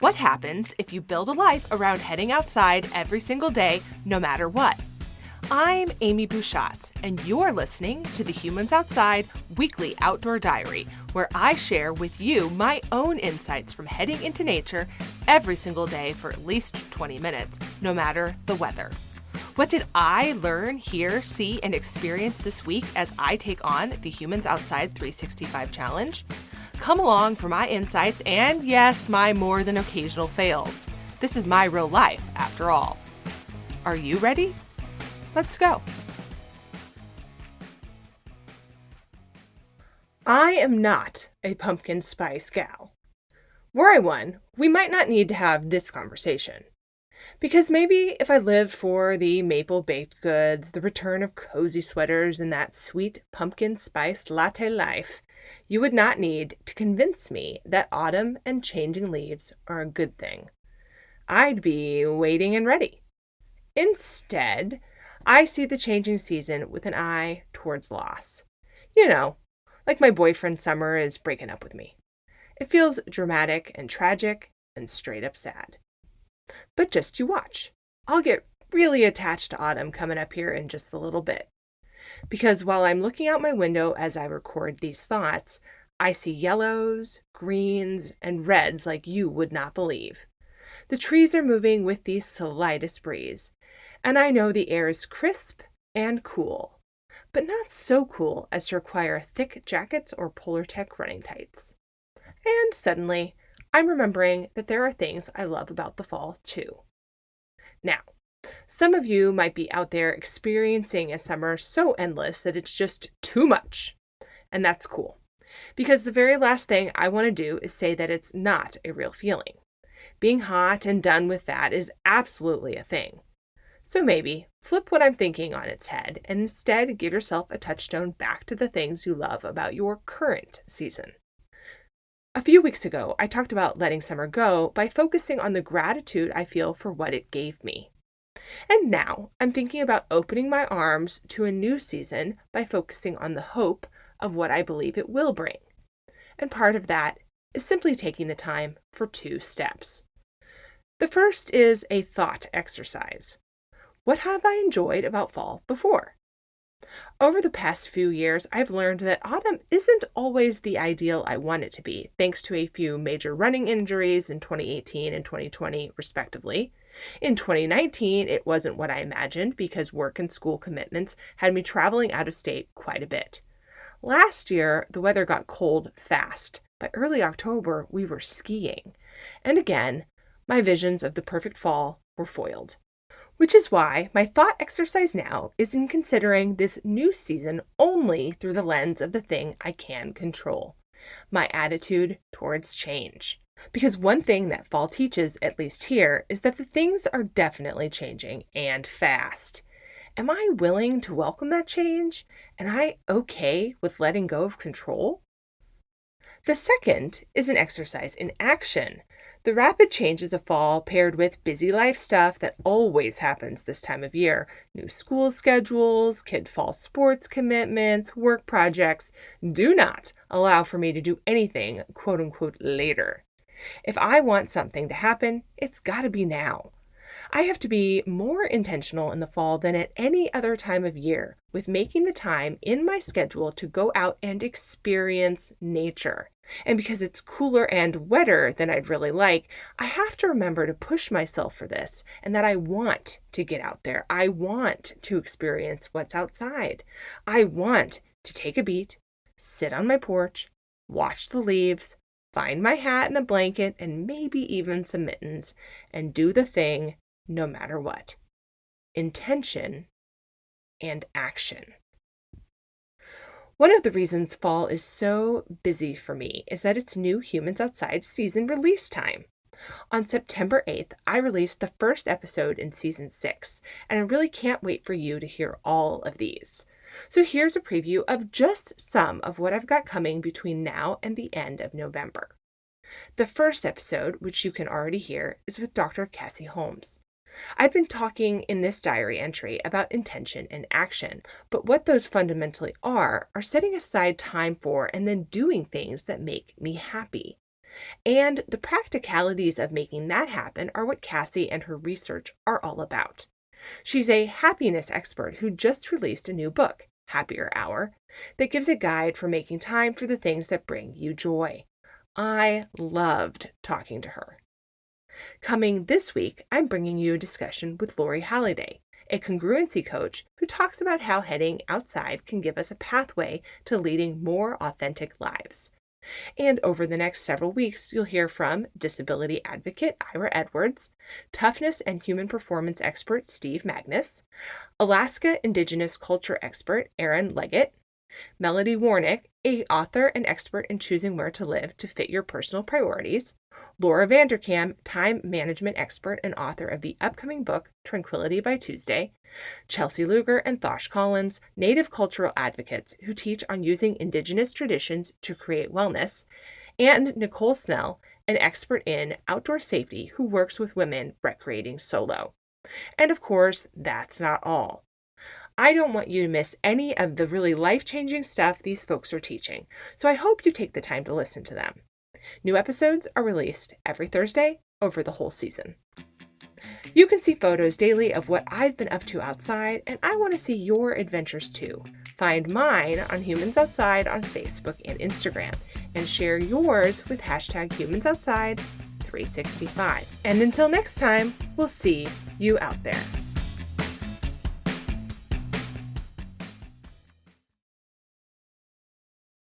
What happens if you build a life around heading outside every single day, no matter what? I'm Amy Bouchatz, and you're listening to the Humans Outside Weekly Outdoor Diary, where I share with you my own insights from heading into nature every single day for at least 20 minutes, no matter the weather. What did I learn, hear, see, and experience this week as I take on the Humans Outside 365 Challenge? Come along for my insights and, yes, my more than occasional fails. This is my real life, after all. Are you ready? Let's go. I am not a pumpkin spice gal. Were I one, we might not need to have this conversation. Because maybe if I lived for the maple baked goods, the return of cozy sweaters, and that sweet pumpkin spice latte life, you would not need to convince me that autumn and changing leaves are a good thing. I'd be waiting and ready. Instead, I see the changing season with an eye towards loss. You know, like my boyfriend Summer is breaking up with me. It feels dramatic and tragic and straight up sad. But just you watch. I'll get really attached to autumn coming up here in just a little bit. Because while I'm looking out my window as I record these thoughts, I see yellows, greens, and reds like you would not believe. The trees are moving with the slightest breeze, and I know the air is crisp and cool, but not so cool as to require thick jackets or Polartec running tights. And suddenly, I'm remembering that there are things I love about the fall, too. Now, some of you might be out there experiencing a summer so endless that it's just too much. And that's cool, because the very last thing I want to do is say that it's not a real feeling. Being hot and done with that is absolutely a thing. So maybe flip what I'm thinking on its head and instead give yourself a touchstone back to the things you love about your current season. A few weeks ago, I talked about letting summer go by focusing on the gratitude I feel for what it gave me. And now I'm thinking about opening my arms to a new season by focusing on the hope of what I believe it will bring. And part of that is simply taking the time for 2 steps. The first is a thought exercise. What have I enjoyed about fall before? Over the past few years, I've learned that autumn isn't always the ideal I want it to be, thanks to a few major running injuries in 2018 and 2020, respectively. In 2019, it wasn't what I imagined because work and school commitments had me traveling out of state quite a bit. Last year, the weather got cold fast. By early October, we were skiing. And again, my visions of the perfect fall were foiled. Which is why my thought exercise now is in considering this new season only through the lens of the thing I can control, my attitude towards change. Because one thing that fall teaches, at least here, is that the things are definitely changing and fast. Am I willing to welcome that change? Am I okay with letting go of control? The second is an exercise in action. The rapid changes of fall paired with busy life stuff that always happens this time of year, new school schedules, kid fall sports commitments, work projects, do not allow for me to do anything quote unquote later. If I want something to happen, it's gotta be now. I have to be more intentional in the fall than at any other time of year with making the time in my schedule to go out and experience nature. And because it's cooler and wetter than I'd really like, I have to remember to push myself for this and that I want to get out there. I want to experience what's outside. I want to take a beat, sit on my porch, watch the leaves, find my hat and a blanket and maybe even some mittens, and do the thing no matter what. Intention and action. One of the reasons fall is so busy for me is that it's new Humans Outside season release time. On September 8th, I released the first episode in season 6, and I really can't wait for you to hear all of these. So here's a preview of just some of what I've got coming between now and the end of November. The first episode, which you can already hear, is with Dr. Cassie Holmes. I've been talking in this diary entry about intention and action, but what those fundamentally are setting aside time for and then doing things that make me happy. And the practicalities of making that happen are what Cassie and her research are all about. She's a happiness expert who just released a new book, Happier Hour, that gives a guide for making time for the things that bring you joy. I loved talking to her. Coming this week, I'm bringing you a discussion with Lori Halliday, a congruency coach who talks about how heading outside can give us a pathway to leading more authentic lives. And over the next several weeks, you'll hear from disability advocate Ira Edwards, toughness and human performance expert Steve Magnus, Alaska Indigenous culture expert Aaron Leggett, Melody Warnick, a author and expert in choosing where to live to fit your personal priorities, Laura Vanderkam, time management expert and author of the upcoming book Tranquility by Tuesday, Chelsea Luger and Thosh Collins, native cultural advocates who teach on using Indigenous traditions to create wellness, and Nicole Snell, an expert in outdoor safety who works with women recreating solo. And of course, that's not all. I don't want you to miss any of the really life-changing stuff these folks are teaching, so I hope you take the time to listen to them. New episodes are released every Thursday over the whole season. You can see photos daily of what I've been up to outside, and I want to see your adventures too. Find mine on Humans Outside on Facebook and Instagram, and share yours with #HumansOutside365. And until next time, we'll see you out there.